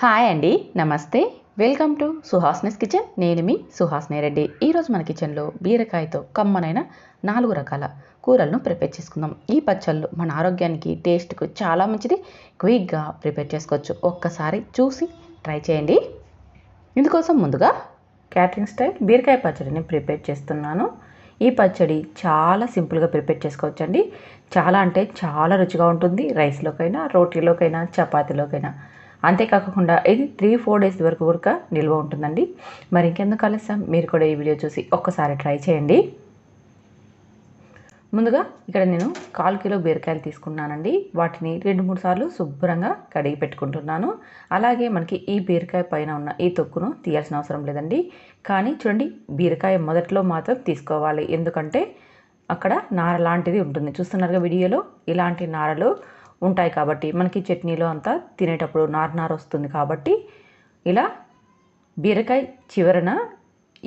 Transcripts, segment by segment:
Hi అండి, నమస్తే. Welcome to Suhasini's kitchen. నేను మీ సుహాస్ని రెడ్డి. ఈరోజు మన కిచెన్లో బీరకాయతో కమ్మనైన 4 రకాల కూరలను ప్రిపేర్ చేసుకుందాం. ఈ పచ్చళ్ళు మన ఆరోగ్యానికి, టేస్ట్కు చాలా మంచిది. క్విక్గా ప్రిపేర్ చేసుకోవచ్చు. ఒక్కసారి చూసి ట్రై చేయండి. ఇందుకోసం ముందుగా క్యాటరింగ్ స్టైల్ బీరకాయ పచ్చడిని ప్రిపేర్ చేస్తున్నాను. ఈ పచ్చడి చాలా సింపుల్గా ప్రిపేర్ చేసుకోవచ్చండి. చాలా అంటే చాలా రుచిగా ఉంటుంది. రైస్లోకైనా, రోటీలోకైనా, చపాతీలోకైనా. అంతేకాకుండా ఇది 3-4 డేస్ వరకు కూడా నిల్వ ఉంటుందండి. మరి ఇంకెందుకు ఆలస్యం, మీరు కూడా ఈ వీడియో చూసి ఒక్కసారి ట్రై చేయండి. ముందుగా ఇక్కడ నేను 1/4 కిలో బీరకాయలు తీసుకున్నానండి. వాటిని 2-3 సార్లు శుభ్రంగా కడిగి పెట్టుకుంటున్నాను. అలాగే మనకి ఈ బీరకాయ పైన ఉన్న ఈ తొక్కును తీయాల్సిన అవసరం లేదండి. కానీ చూడండి, బీరకాయ మొదట్లో మాత్రం తీసుకోవాలి. ఎందుకంటే అక్కడ నార లాంటిది ఉంటుంది. చూస్తున్నారుగా వీడియోలో, ఇలాంటి నారలు ఉంటాయి కాబట్టి మనకి చట్నీలో అంతా తినేటప్పుడు నార వస్తుంది. కాబట్టి ఇలా బీరకాయ చివరన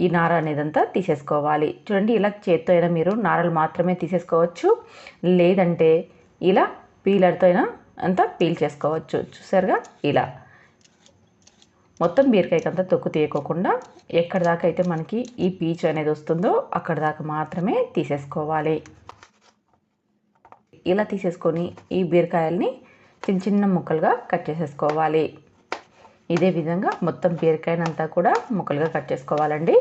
ఈ నార అనేదంతా తీసేసుకోవాలి. చూడండి, ఇలా చేత్తో అయినా మీరు నారలు మాత్రమే తీసేసుకోవచ్చు, లేదంటే ఇలా పీలర్తో అయినా అంతా పీల్ చేసుకోవచ్చు. చూసారుగా, ఇలా మొత్తం బీరకాయకి అంతా తొక్కు తీయకోకుండా ఎక్కడి దాకా అయితే మనకి ఈ పీచు అనేది వస్తుందో అక్కడి దాకా మాత్రమే తీసేసుకోవాలి. ఇలా తీసేసుకొని ఈ బీరకాయల్ని చిన్న చిన్న ముక్కలుగా కట్ చేసేసుకోవాలి. ఇదే విధంగా మొత్తం బీరకాయనంతా కూడా ముక్కలుగా కట్ చేసుకోవాలండి.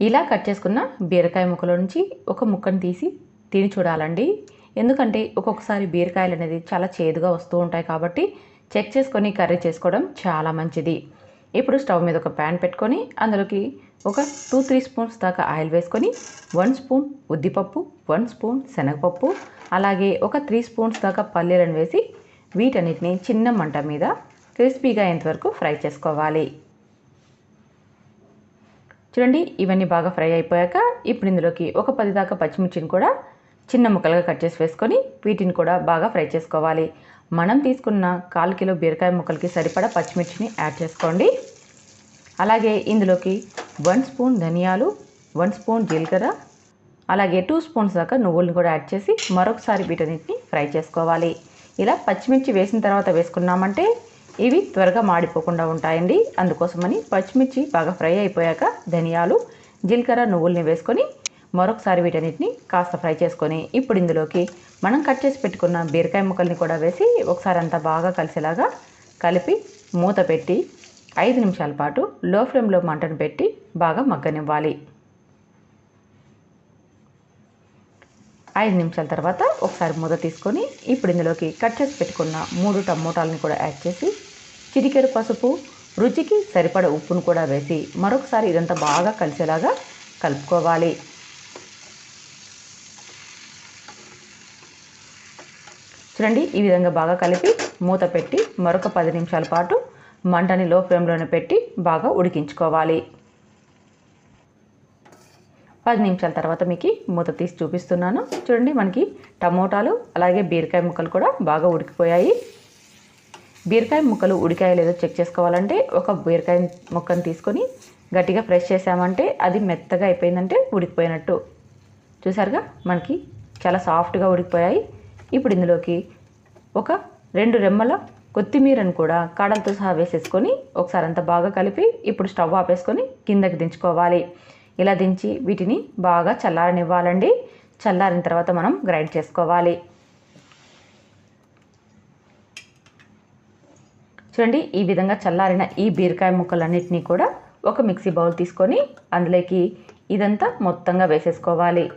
ఇలా కట్ చేసుకున్న బీరకాయ ముక్కల నుంచి ఒక ముక్కను తీసి తిని చూడాలండి. ఎందుకంటే ఒక్కొక్కసారి బీరకాయలు అనేది చాలా చేదుగా వస్తూ ఉంటాయి. కాబట్టి చెక్ చేసుకొని కర్రీ చేసుకోవడం చాలా మంచిది. ఇప్పుడు స్టవ్ మీద ఒక ప్యాన్ పెట్టుకొని అందులోకి ఒక 2-3 స్పూన్స్ దాకా ఆయిల్ వేసుకొని 1 స్పూన్ ఉద్దిపప్పు, 1 స్పూన్ శనగపప్పు, అలాగే ఒక 3 స్పూన్స్ దాకా పల్లీలను వేసి వీటన్నిటిని చిన్న మంట మీద క్రిస్పీగా అయ్యేంతవరకు ఫ్రై చేసుకోవాలి. చూడండి, ఇవన్నీ బాగా ఫ్రై అయిపోయాక ఇప్పుడు ఇందులోకి ఒక 10 దాకా పచ్చిమిర్చిని కూడా చిన్న ముక్కలుగా కట్ చేసి వేసుకొని వీటిని కూడా బాగా ఫ్రై చేసుకోవాలి. మనం తీసుకున్న 1/4 కిలో బీరకాయ ముక్కలకి సరిపడా పచ్చిమిర్చిని యాడ్ చేసుకోండి. అలాగే ఇందులోకి 1 స్పూన్ ధనియాలు, 1 స్పూన్ జీలకర్ర, అలాగే 2 స్పూన్స్ దాకా నువ్వులను కూడా యాడ్ చేసి మరొకసారి వీటన్నిటిని ఫ్రై చేసుకోవాలి. ఇలా పచ్చిమిర్చి వేసిన తర్వాత వేసుకున్నామంటే ఇవి త్వరగా మాడిపోకుండా ఉంటాయండి. అందుకోసమని పచ్చిమిర్చి బాగా ఫ్రై అయిపోయాక ధనియాలు, జీలకర్ర, నువ్వుల్ని వేసుకొని మరొకసారి వీటన్నిటిని కాస్త ఫ్రై చేసుకొని ఇప్పుడు ఇందులోకి మనం కట్ చేసి పెట్టుకున్న బీరకాయ ముక్కల్ని కూడా వేసి ఒకసారి అంతా బాగా కలిసేలాగా కలిపి మూత పెట్టి 5 నిమిషాల పాటు లో ఫ్లేమ్లో మంటను పెట్టి బాగా మగ్గనివ్వాలి. 5 నిమిషాల తర్వాత ఒకసారి మూత తీసుకొని ఇప్పుడు ఇందులోకి కట్ చేసి పెట్టుకున్న 3 టమోటాలను కూడా యాడ్ చేసి చిటికెడు పసుపు, రుచికి సరిపడ ఉప్పును కూడా వేసి మరొకసారి ఇదంతా బాగా కలిసేలాగా కలుపుకోవాలి. చూడండి, ఈ విధంగా బాగా కలిపి మూత పెట్టి మరొక 10 నిమిషాల పాటు మంటని లో ఫ్లేమ్లోనే పెట్టి బాగా ఉడికించుకోవాలి. 10 నిమిషాల తర్వాత మీకు మూత తీసి చూపిస్తున్నాను. చూడండి, మనకి టమోటాలు అలాగే బీరకాయ ముక్కలు కూడా బాగా ఉడికిపోయాయి. బీరకాయ ముక్కలు ఉడికాయో లేదో చెక్ చేసుకోవాలంటే ఒక బీరకాయ ముక్కను తీసుకొని గట్టిగా ప్రెస్ చేసామంటే అది మెత్తగా అయిపోయిందంటే ఉడికిపోయినట్టు. చూసారుగా, మనకి చాలా సాఫ్ట్గా ఉడికిపోయాయి. ఇప్పుడు ఇందులోకి ఒక 2 రెమ్మల కొత్తిమీరను కూడా కాడలతో సహా వేసేసుకొని ఒకసారి అంతా బాగా కలిపి ఇప్పుడు స్టవ్ ఆపేసుకొని కిందకి దించుకోవాలి. ఇలా దించి వీటిని బాగా చల్లారనివ్వాలండి. చల్లారిన తర్వాత మనం గ్రైండ్ చేసుకోవాలి. చూడండి, ఈ విధంగా చల్లారిన ఈ బీరకాయ ముక్కలన్నిటినీ కూడా ఒక మిక్సీ బౌల్ తీసుకొని అందులోకి ఇదంతా మొత్తంగా వేసేసుకోవాలి.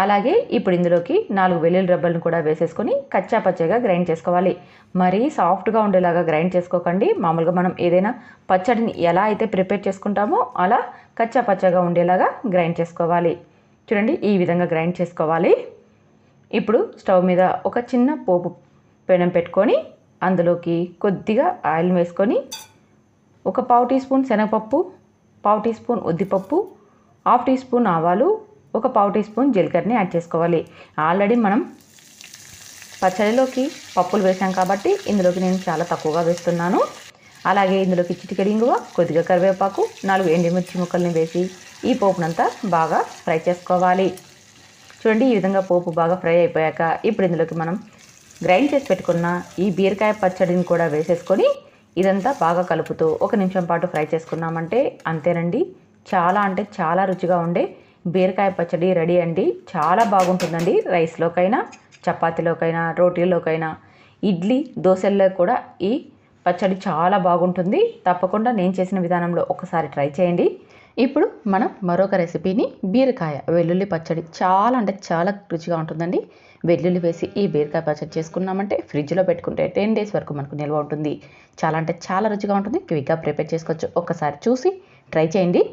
అలాగే ఇప్పుడు ఇందులోకి 4 వెల్లుల్లి రెబ్బలను కూడా వేసేసుకొని కచ్చా పచ్చగా గ్రైండ్ చేసుకోవాలి. మరీ సాఫ్ట్గా ఉండేలాగా గ్రైండ్ చేసుకోకండి. మామూలుగా మనం ఏదైనా పచ్చడిని ఎలా అయితే ప్రిపేర్ చేసుకుంటామో అలా కచ్చా పచ్చగా ఉండేలాగా గ్రైండ్ చేసుకోవాలి. చూడండి, ఈ విధంగా గ్రైండ్ చేసుకోవాలి. ఇప్పుడు స్టవ్ మీద ఒక చిన్న పోపు పెనం పెట్టుకొని అందులోకి కొద్దిగా ఆయిల్ వేసుకొని ఒక 1/2 టీ స్పూన్ శనగపప్పు, 1/2 టీ స్పూన్ ఉద్దిపప్పు, 1/2 టీ స్పూన్ ఆవాలు, ఒక 1/2 టీ స్పూన్ జీలకర్రని యాడ్ చేసుకోవాలి. ఆల్రెడీ మనం పచ్చడిలోకి పప్పులు వేసాం కాబట్టి ఇందులోకి నేను చాలా తక్కువగా వేస్తున్నాను. అలాగే ఇందులోకి చిటికెడు ఇంగువ, కొద్దిగా కరివేపాకు, 4 ఎండుమిర్చి ముక్కల్ని వేసి ఈ పోపునంతా బాగా ఫ్రై చేసుకోవాలి. చూడండి ఈ విధంగా పోపు బాగా ఫ్రై అయిపోయాక ఇప్పుడు ఇందులోకి మనం గ్రైండ్ చేసి పెట్టుకున్న ఈ బీరకాయ పచ్చడిని కూడా వేసేసుకొని ఇదంతా బాగా కలుపుతూ 1 నిమిషం పాటు ఫ్రై చేసుకున్నామంటే అంతేనండి, చాలా అంటే చాలా రుచిగా ఉండే బీరకాయ పచ్చడి రెడీ అండి. చాలా బాగుంటుందండి. రైస్లోకైనా, చపాతీలోకైనా, రోటీలోకైనా, ఇడ్లీ దోశల్లో కూడా ఈ పచ్చడి చాలా బాగుంటుంది. తప్పకుండా నేను చేసిన విధానంలో ఒకసారి ట్రై చేయండి. ఇప్పుడు మనం మరొక రెసిపీని బీరకాయ వెల్లుల్లి పచ్చడి చాలా అంటే చాలా రుచిగా ఉంటుందండి. వెల్లుల్లి వేసి ఈ బీరకాయ పచ్చడి చేసుకున్నామంటే ఫ్రిడ్జ్లో పెట్టుకుంటే 10 డేస్ వరకు మనకు నిల్వ ఉంటుంది. చాలా అంటే చాలా రుచిగా ఉంటుంది. క్విక్గా ప్రిపేర్ చేసుకోవచ్చు. ఒక్కసారి చూసి ట్రై చేయండి.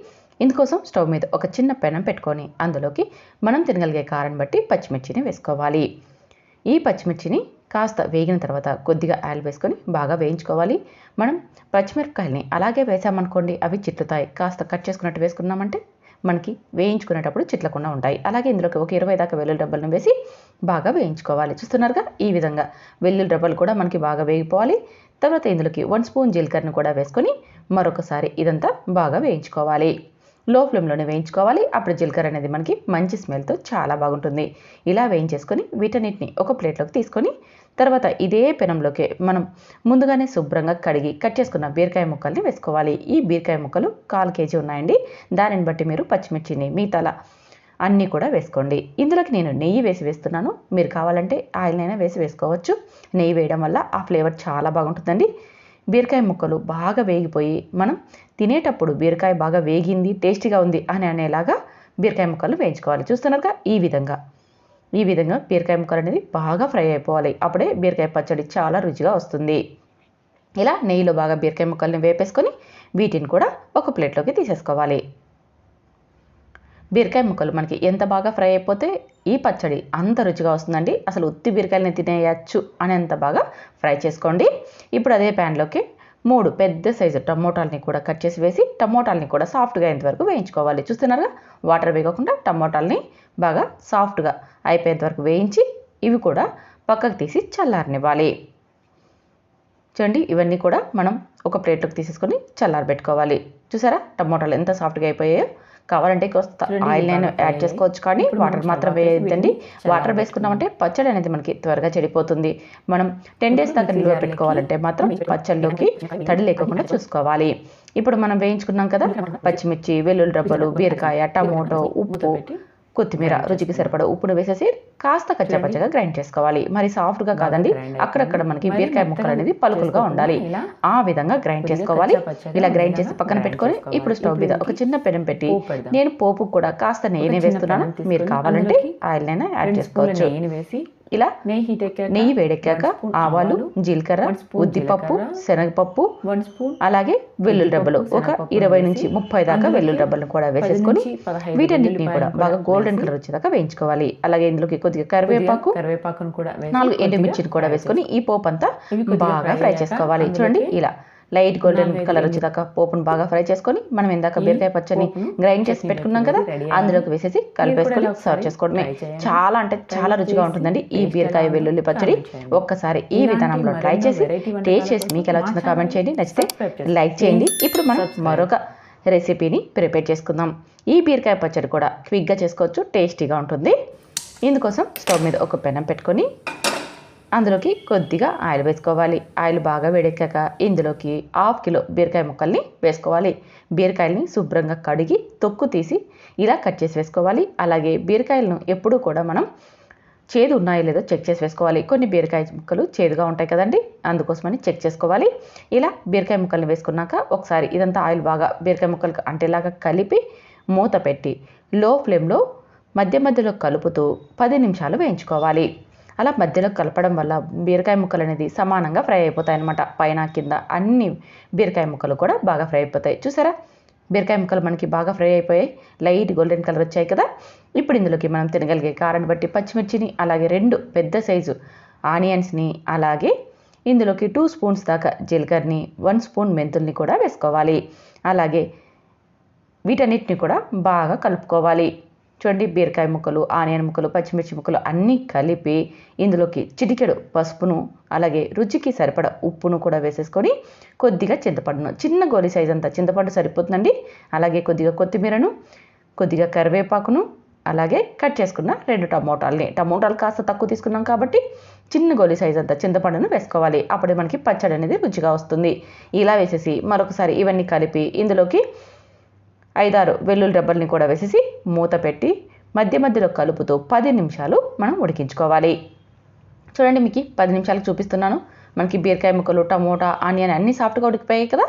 ఇందుకోసం స్టవ్ మీద ఒక చిన్న పెనం పెట్టుకొని అందులోకి మనం తినగలిగే కారం బట్టి పచ్చిమిర్చిని వేసుకోవాలి. ఈ పచ్చిమిర్చిని కాస్త వేగిన తర్వాత కొద్దిగా ఆయిల్ వేసుకొని బాగా వేయించుకోవాలి. మనం పచ్చిమిరపకాయలని అలాగే వేసామనుకోండి అవి చిట్లుతాయి. కాస్త కట్ చేసుకున్నట్టు వేసుకున్నామంటే మనకి వేయించుకునేటప్పుడు చిట్లకుండా ఉంటాయి. అలాగే ఇందులోకి ఒక 20 దాకా వెల్లుల్లి డబ్బలను వేసి బాగా వేయించుకోవాలి. చూస్తున్నారుగా ఈ విధంగా వెల్లుల్లి డబ్బలు కూడా మనకి బాగా వేగిపోవాలి. తర్వాత ఇందులోకి 1 స్పూన్ జీలకర్రను కూడా వేసుకొని మరొకసారి ఇదంతా బాగా వేయించుకోవాలి. లో ఫ్లేమ్లోనే వేయించుకోవాలి. అప్పుడు జీలకర్ర అనేది మనకి మంచి స్మెల్తో చాలా బాగుంటుంది. ఇలా వేయించేసుకొని వీటన్నిటిని ఒక ప్లేట్లోకి తీసుకొని తర్వాత ఇదే పెనంలోకి మనం ముందుగానే శుభ్రంగా కడిగి కట్ చేసుకున్న బీరకాయ ముక్కల్ని వేసుకోవాలి. ఈ బీరకాయ ముక్కలు 1/4 కేజీ ఉన్నాయండి. దానిని బట్టి మీరు పచ్చిమిర్చిని మిగతా అన్నీ కూడా వేసుకోండి. ఇందులోకి నేను నెయ్యి వేస్తున్నాను. మీరు కావాలంటే ఆయిల్నైనా వేసుకోవచ్చు. నెయ్యి వేయడం వల్ల ఆ ఫ్లేవర్ చాలా బాగుంటుందండి. బీరకాయ ముక్కలు బాగా వేగిపోయి మనం తినేటప్పుడు బీరకాయ బాగా వేగింది, టేస్టీగా ఉంది అని అనేలాగా బీరకాయ ముక్కలు వేయించుకోవాలి. చూస్తున్నారుగా ఈ విధంగా బీరకాయ ముక్కలు అనేది బాగా ఫ్రై అయిపోవాలి. అప్పుడే బీరకాయ పచ్చడి చాలా రుచిగా వస్తుంది. ఇలా నెయ్యిలో బాగా బీరకాయ ముక్కల్ని వేపేసుకొని వీటిని కూడా ఒక ప్లేట్లోకి తీసేసుకోవాలి. బీరకాయ ముక్కలు మనకి ఎంత బాగా ఫ్రై అయిపోతే ఈ పచ్చడి అంత రుచిగా వస్తుందండి. అసలు ఉత్తి బీరకాయలని తినేయచ్చు అనేంత బాగా ఫ్రై చేసుకోండి. ఇప్పుడు అదే ప్యాన్లోకి 3 పెద్ద సైజు టమోటాలని కూడా కట్ చేసి వేసి టమోటాలని కూడా సాఫ్ట్గా అయ్యేంతవరకు వేయించుకోవాలి. చూస్తున్నారుగా వాటర్ వేయకుండా టమోటాలని బాగా సాఫ్ట్గా అయిపోయేంత వరకు వేయించి ఇవి కూడా పక్కకు తీసి చల్లారనివ్వాలి. చూడండి ఇవన్నీ కూడా మనం ఒక ప్లేట్లోకి తీసేసుకొని చల్లారబెట్టుకోవాలి. చూసారా టమోటాలు ఎంత సాఫ్ట్గా అయిపోయాయో. కావాలంటే ఆయిల్ నేను యాడ్ చేసుకోవచ్చు, కానీ వాటర్ మాత్రం వేయద్దండి. వాటర్ వేసుకున్నామంటే పచ్చడి అనేది మనకి త్వరగా చెడిపోతుంది. మనం 10 డేస్ దాకా నిల్వ పెట్టుకోవాలంటే మాత్రం పచ్చడిలోకి తడి లేకుండా చూసుకోవాలి. ఇప్పుడు మనం వేయించుకున్నాం కదా పచ్చిమిర్చి, వెల్లుల్లి డబ్బలు, బీరకాయ, టమోటో, ఉప్పు, కొత్తిమీర, రుచికి సరిపడా ఉప్పును వేసేసి కాస్త కచ్చపచ్చగా గ్రైండ్ చేసుకోవాలి. మరి సాఫ్ట్గా కాదండి, అక్కడక్కడ మనకి బీరకాయ ముక్కలు అనేది పలుకులుగా ఉండాలి. ఆ విధంగా గ్రైండ్ చేసుకోవాలి. ఇలా గ్రైండ్ చేసి పక్కన పెట్టుకొని ఇప్పుడు స్టవ్ మీద ఒక చిన్న పెనం పెట్టి నేను పోపు కూడా కాస్త నెయ్యి వేస్తున్నాను. మీరు కావాలంటే ఆయిల్ నైనా యాడ్ చేసుకోవచ్చు. ఇలా నెయ్యి వేడెక్కాక ఆవాలు, జీలకర్ర, ఉద్దిపప్పు, శనగపప్పు, అలాగే వెల్లుల్లి డబ్బలు ఒక 20 నుంచి 30 దాకా వెల్లుల్లి డబ్బలను కూడా వేసేసుకొని వీటన్నిటిని కూడా బాగా గోల్డెన్ కలర్ వచ్చేదాకా వేయించుకోవాలి. అలాగే ఇందులోకి కొద్దిగా కరివేపాకును కూడా 4 ఎండుమిర్చిని కూడా వేసుకొని ఈ పోపు అంతా బాగా ఫ్రై చేసుకోవాలి. చూడండి ఇలా లైట్ గోల్డెన్ కలర్ వచ్చేదాకా పోపును బాగా ఫ్రై చేసుకొని మనం ఇందాక బీరకాయ పచ్చడిని గ్రైండ్ చేసి పెట్టుకున్నాం కదా అందులోకి వేసేసి కలిపేసుకొని సర్వ్ చేసుకోవడమే. చాలా అంటే చాలా రుచిగా ఉంటుందండి ఈ బీరకాయ వెల్లుల్లి పచ్చడి. ఒక్కసారి ఈ విధానంలో ట్రై చేసి టేస్ట్ చేసి మీకు ఎలా వచ్చిందో కామెంట్ చేయండి. నచ్చితే లైక్ చేయండి. ఇప్పుడు మనం మరొక రెసిపీని ప్రిపేర్ చేసుకుందాం. ఈ బీరకాయ పచ్చడి కూడా క్విక్గా చేసుకోవచ్చు, టేస్టీగా ఉంటుంది. ఇందుకోసం స్టవ్ మీద ఒక పెనం పెట్టుకొని అందులోకి కొద్దిగా ఆయిల్ వేసుకోవాలి. ఆయిల్ బాగా వేడెక్కాక ఇందులోకి 1/2 కిలో బీరకాయ ముక్కల్ని వేసుకోవాలి. బీరకాయలని శుభ్రంగా కడిగి తొక్కు తీసి ఇలా కట్ చేసి వేసుకోవాలి. అలాగే బీరకాయలను ఎప్పుడూ కూడా మనం చేదు ఉన్నాయో లేదో చెక్ చేసి వేసుకోవాలి. కొన్ని బీరకాయ ముక్కలు చేదుగా ఉంటాయి కదండి, అందుకోసమని చెక్ చేసుకోవాలి. ఇలా బీరకాయ ముక్కల్ని వేసుకున్నాక ఒకసారి ఇదంతా ఆయిల్ బాగా బీరకాయ ముక్కలకు అంటేలాగా కలిపి మూత పెట్టి లో ఫ్లేమ్లో మధ్యలో కలుపుతూ 10 నిమిషాలు వేయించుకోవాలి. అలా మధ్యలో కలపడం వల్ల బీరకాయ ముక్కలు అనేది సమానంగా ఫ్రై అయిపోతాయి అన్నమాట. పైన కింద అన్ని బీరకాయ ముక్కలు కూడా బాగా ఫ్రై అయిపోతాయి. చూసారా బీరకాయ ముక్కలు మనకి బాగా ఫ్రై అయిపోయాయి, లైట్ గోల్డెన్ కలర్ వచ్చాయి కదా. ఇప్పుడు ఇందులోకి మనం తినగలిగే కారాన్ని బట్టి పచ్చిమిర్చిని, అలాగే 2 పెద్ద సైజు ఆనియన్స్ని, అలాగే ఇందులోకి 2 స్పూన్స్ దాకా జీలకర్రని, 1 స్పూన్ మెంతుల్ని కూడా వేసుకోవాలి. అలాగే వీటన్నిటిని కూడా బాగా కలుపుకోవాలి. చూడండి బీరకాయ ముక్కలు, ఆనియన్ ముక్కలు, పచ్చిమిర్చి ముక్కలు అన్నీ కలిపి ఇందులోకి చిటికెడు పసుపును, అలాగే రుచికి సరిపడా ఉప్పును కూడా వేసేసుకొని కొద్దిగా చింతపండును, చిన్న గోలి సైజ్ అంతా చింతపండు సరిపోతుందండి. అలాగే కొద్దిగా కొత్తిమీరను, కొద్దిగా కరివేపాకును, అలాగే కట్ చేసుకున్న 2 టమోటాలు కాస్త తక్కువ తీసుకున్నాం కాబట్టి చిన్న గోలి సైజ్ అంత చింతపండును వేసుకోవాలి. అప్పుడే మనకి పచ్చడి అనేది రుచిగా వస్తుంది. ఇలా వేసేసి మరొకసారి ఇవన్నీ కలిపి ఇందులోకి 5-6 వెల్లుల్లి రెబ్బల్ని కూడా వేసేసి మూత పెట్టి మధ్య మధ్యలో కలుపుతూ 10 నిమిషాలు మనం ఉడికించుకోవాలి. చూడండి, మీకు 10 నిమిషాలకు చూపిస్తున్నాను. మనకి బీరకాయ ముక్కలు, టమోటా, ఆనియన్ అన్నీ సాఫ్ట్గా ఉడికిపోయాయి కదా.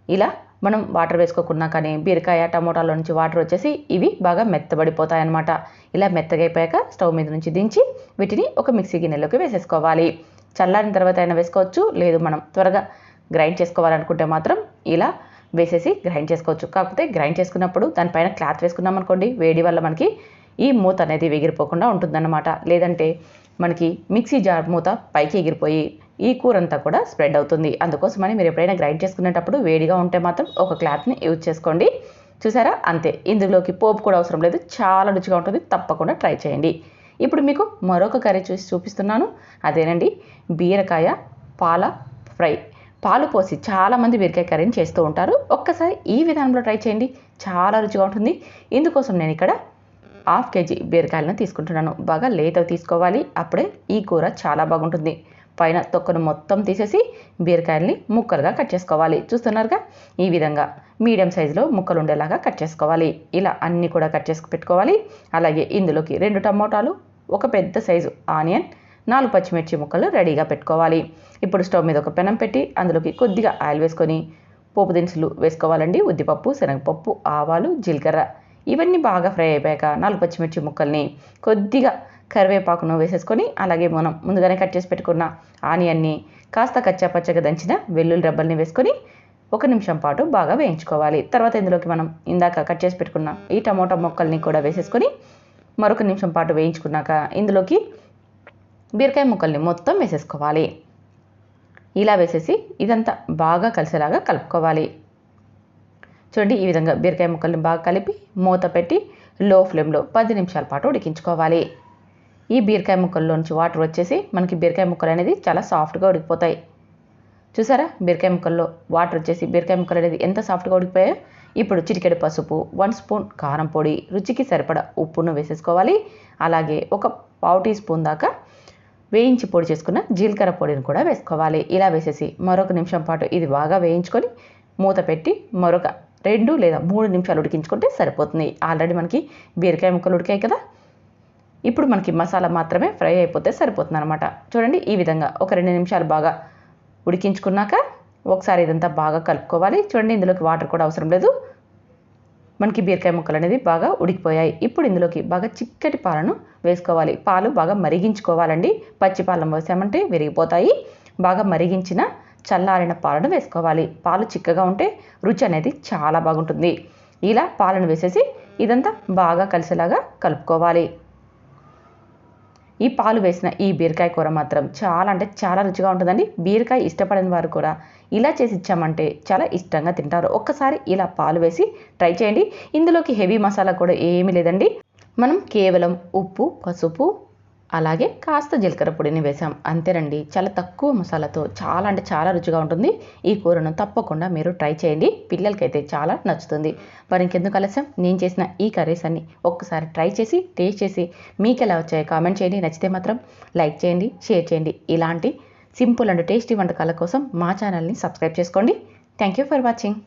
ఇలా మనం వాటర్ వేసుకోకున్నా కానీ బీరకాయ టమోటాలో నుంచి వాటర్ వచ్చేసి ఇవి బాగా మెత్తబడిపోతాయి అన్నమాట. ఇలా మెత్తగా అయిపోయాక స్టవ్ మీద నుంచి దించి వీటిని ఒక మిక్సీ గిన్నెలోకి వేసేసుకోవాలి. చల్లారిన తర్వాత అయినా వేసుకోవచ్చు, లేదు మనం త్వరగా గ్రైండ్ చేసుకోవాలనుకుంటే మాత్రం ఇలా వేసేసి గ్రైండ్ చేసుకోవచ్చు. కాకపోతే గ్రైండ్ చేసుకున్నప్పుడు దానిపైన క్లాత్ వేసుకున్నాం అనుకోండి, వేడి వల్ల మనకి ఈ మూత అనేది ఎగిరిపోకుండా ఉంటుందన్నమాట. లేదంటే మనకి మిక్సీ జార్ మూత పైకి ఎగిరిపోయి ఈ కూర అంతా కూడా స్ప్రెడ్ అవుతుంది. అందుకోసమని మీరు ఎప్పుడైనా గ్రైండ్ చేసుకునేటప్పుడు వేడిగా ఉంటే మాత్రం ఒక క్లాత్ని యూజ్ చేసుకోండి. చూసారా, అంతే. ఇందులోకి పోపు కూడా అవసరం లేదు, చాలా రుచిగా ఉంటుంది. తప్పకుండా ట్రై చేయండి. ఇప్పుడు మీకు మరొక కర్రీ చూపిస్తున్నాను. అదేనండి బీరకాయ పాల ఫ్రై. పాలు పోసి చాలామంది బీరకాయ కర్రీని చేస్తూ ఉంటారు. ఒక్కసారి ఈ విధానంలో ట్రై చేయండి, చాలా రుచిగా ఉంటుంది. ఇందుకోసం నేను ఇక్కడ 1/2 కేజీ బీరకాయలను తీసుకుంటున్నాను. బాగా లేతవి తీసుకోవాలి, అప్పుడే ఈ కూర చాలా బాగుంటుంది. పైన తొక్కను మొత్తం తీసేసి బీరకాయల్ని ముక్కలుగా కట్ చేసుకోవాలి. చూస్తున్నారుగా, ఈ విధంగా మీడియం సైజులో ముక్కలు ఉండేలాగా కట్ చేసుకోవాలి. ఇలా అన్నీ కూడా కట్ చేసి పెట్టుకోవాలి. అలాగే ఇందులోకి 2 టమోటాలు, ఒక పెద్ద సైజు ఆనియన్, 4 పచ్చిమిర్చి ముక్కలు రెడీగా పెట్టుకోవాలి. ఇప్పుడు స్టవ్ మీద ఒక పెనం పెట్టి అందులోకి కొద్దిగా ఆయిల్ వేసుకొని పోపు దినుసులు వేసుకోవాలండి. ఉద్దిపప్పు, శనగపప్పు, ఆవాలు, జీలకర్ర ఇవన్నీ బాగా ఫ్రై అయిపోయాక 4 పచ్చిమిర్చి ముక్కల్ని, కొద్దిగా కరివేపాకును వేసేసుకొని అలాగే మనం ముందుగానే కట్ చేసి పెట్టుకున్న ఆనియన్ని, కాస్త కచ్చా పచ్చగా దంచిన వెల్లుల్లి రెబ్బల్ని వేసుకొని 1 నిమిషం పాటు బాగా వేయించుకోవాలి. తర్వాత ఇందులోకి మనం ఇందాక కట్ చేసి పెట్టుకున్న ఈ టమోటా ముక్కల్ని కూడా వేసేసుకొని మరొక నిమిషం పాటు వేయించుకున్నాక ఇందులోకి బీరకాయ ముక్కల్ని మొత్తం వేసేసుకోవాలి. ఇలా వేసేసి ఇదంతా బాగా కలిసేలాగా కలుపుకోవాలి. చూడండి, ఈ విధంగా బీరకాయ ముక్కల్ని బాగా కలిపి మూత పెట్టి లో ఫ్లేమ్లో 10 నిమిషాల పాటు ఉడికించుకోవాలి. ఈ బీరకాయ ముక్కల్లోంచి వాటర్ వచ్చేసి మనకి బీరకాయ ముక్కలు అనేది చాలా సాఫ్ట్గా ఉడికిపోతాయి. చూసారా, బీరకాయ ముక్కల్లో వాటర్ వచ్చేసి బీరకాయ ముక్కలు అనేది ఎంత సాఫ్ట్గా ఉడికిపోయాయో. ఇప్పుడు చిటికెడు పసుపు, 1 స్పూన్ కారం పొడి, రుచికి సరిపడా ఉప్పును వేసేసుకోవాలి. అలాగే ఒక పావు టీ స్పూన్ దాకా వేయించి పొడి చేసుకున్న జీలకర్ర పొడిని కూడా వేసుకోవాలి. ఇలా వేసేసి మరొక నిమిషం పాటు ఇది బాగా వేయించుకొని మూత పెట్టి మరొక 2 లేదా 3 నిమిషాలు ఉడికించుకుంటే సరిపోతుంది. ఆల్రెడీ మనకి బీరకాయ ముక్కలు ఉడికాయి కదా. ఇప్పుడు మనకి మసాలా మాత్రమే ఫ్రై అయిపోతే సరిపోతుంది అనమాట. చూడండి, ఈ విధంగా ఒక 2 నిమిషాలు బాగా ఉడికించుకున్నాక ఒకసారి ఇదంతా బాగా కలుపుకోవాలి. చూడండి, ఇందులోకి వాటర్ కూడా అవసరం లేదు. మనకి బీరకాయ ముక్కలు అనేది బాగా ఉడికిపోయాయి. ఇప్పుడు ఇందులోకి బాగా చిక్కటి పాలను వేసుకోవాలి. పాలు బాగా మరిగించుకోవాలండి. పచ్చి పాలను వేసామంటే విరిగిపోతాయి. బాగా మరిగించిన చల్లారిన పాలను వేసుకోవాలి. పాలు చిక్కగా ఉంటే రుచి అనేది చాలా బాగుంటుంది. ఇలా పాలను వేసేసి ఇదంతా బాగా కలిసేలాగా కలుపుకోవాలి. ఈ పాలు వేసిన ఈ బీరకాయ కూర మాత్రం చాలా అంటే చాలా రుచిగా ఉంటుందండి. బీరకాయ ఇష్టపడని వారు కూడా ఇలా చేసి ఇచ్చామంటే చాలా ఇష్టంగా తింటారు. ఒక్కసారి ఇలా పాలు వేసి ట్రై చేయండి. ఇందులోకి హెవీ మసాలా కూడా ఏమీ లేదండి. మనం కేవలం ఉప్పు, పసుపు, అలాగే కాస్త జీలకర్ర పొడిని వేసాం, అంతేనండి. చాలా తక్కువ మసాలాతో చాలా అంటే చాలా రుచిగా ఉంటుంది. ఈ కూరను తప్పకుండా మీరు ట్రై చేయండి, పిల్లలకైతే చాలా నచ్చుతుంది. మరి ఇంకెందుకు ఆలస్యం, నేను చేసిన ఈ కర్రీస్ అన్ని ఒక్కసారి ట్రై చేసి టేస్ట్ చేసి మీకు ఎలా వచ్చాయో కామెంట్ చేయండి. నచ్చితే మాత్రం లైక్ చేయండి, షేర్ చేయండి. ఇలాంటి సింపుల్ అండ్ టేస్టీ వంటకాల కోసం మా ఛానల్ని సబ్స్క్రైబ్ చేసుకోండి. Thank you for watching.